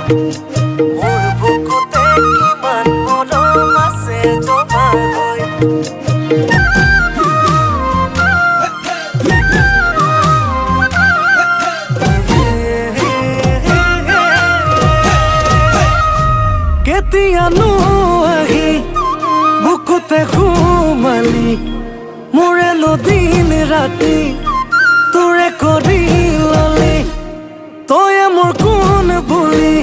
মোৰ বুকুতে কিমান মৰম আছে জমা হৈ কেতিয়ানো আহি বুকুতে ঘুমালি মোৰে দিন ৰাতি তোৰে কৰি ললি তয়ে মোৰ কোন বুলি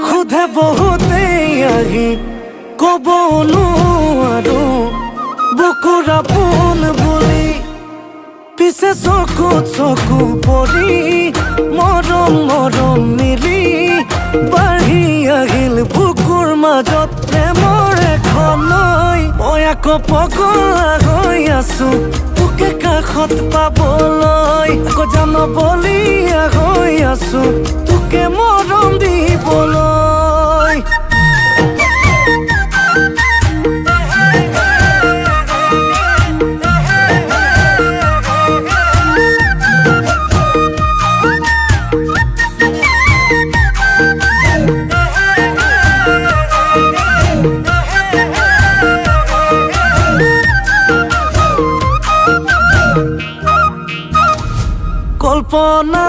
সোধে বহুতেই আহি ক'ব নোৱাৰো বুকুৰ আপোন বুলি পিছে চকুত চকু পৰি মৰম মৰম মিলি বাঢ়ি আহিল বুকুৰ মাজত প্ৰেমৰ এখন নৈ মই আকৌ পগলা হৈ আছো তোকে কাষত পাবলৈ আকৌ জানবলীয়া হৈ আছো তোকে মৰম দিবলৈ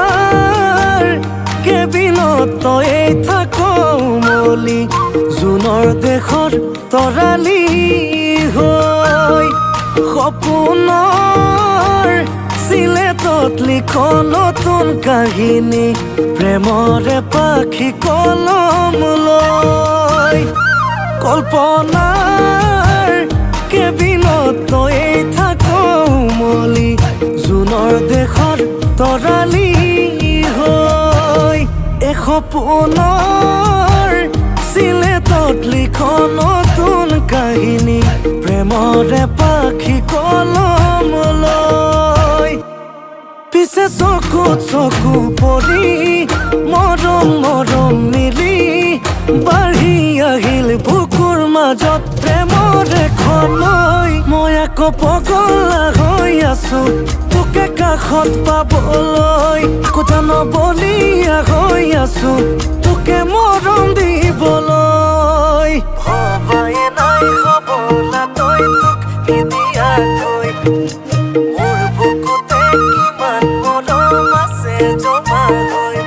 কল্পনাৰ কেবিনত তই থাকো মলি জুনৰ দেশৰ তৰালি হৈ সপোনৰ চিলেটত লিখ নতুন কাহিনী প্ৰেমৰে পাখি কলম লৈ কল্পনাৰ কেবিনত তই থাকো মলি জুনৰ দেশৰ তৰালি হৈ সপোনৰ চিলেটত লিখ নতুন কাহিনী প্ৰেমৰে পাখি কলম লৈ পিছে চকুত চকু পৰি মৰম মৰম মিলি বাঢ়ি আহিল বুকুৰ মাজত প্ৰেমৰ এখন নৈ মই আকৌ পগলা হৈ আছো তোকে কাষত পাবলৈ আকৌ জানবলীয়া হৈ আছো তোকে মৰম দিবলৈ ভবাই নাই হবলা তই তোক নিদিয়াকৈ মোৰ বুকুতে কিমান মৰম আছে জমা হৈ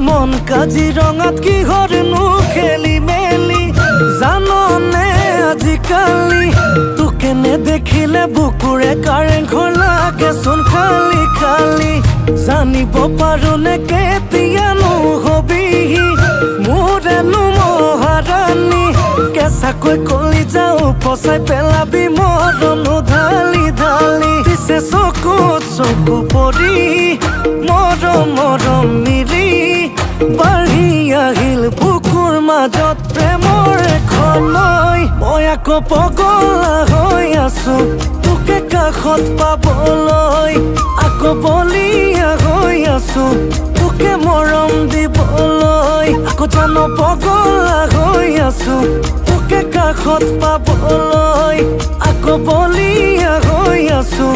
মন কাজিৰঙাত কিহৰনো খেলি মেলি জাননে আজিকালি তোকে নেদেখিলে বুকুৰে কাৰেংঘৰ লাগেচোন খালি খালি জানিব পাৰোনে কেতিয়ানো হবিহি মোৰেনো মহাৰাণী কেঁচাকৈ কলি যাও পচাই পেলাবি মৰমো ঢালি ঢালি পিছে চকুত চকু পৰি মৰম মৰম মিলি বাঢ়ি আহিল বুকুৰ মাজত প্ৰেমৰ এখন নৈ মই আকৌ পগলা হৈ আছো তোকে কাষত পাবলৈ আকৌ বলীয়া হৈ আছো তোকে মৰম দিবলৈ আকৌ জান পগলা হৈ আছো তোকে কাষত পাবলৈ আকৌ বলীয়া হৈ আছো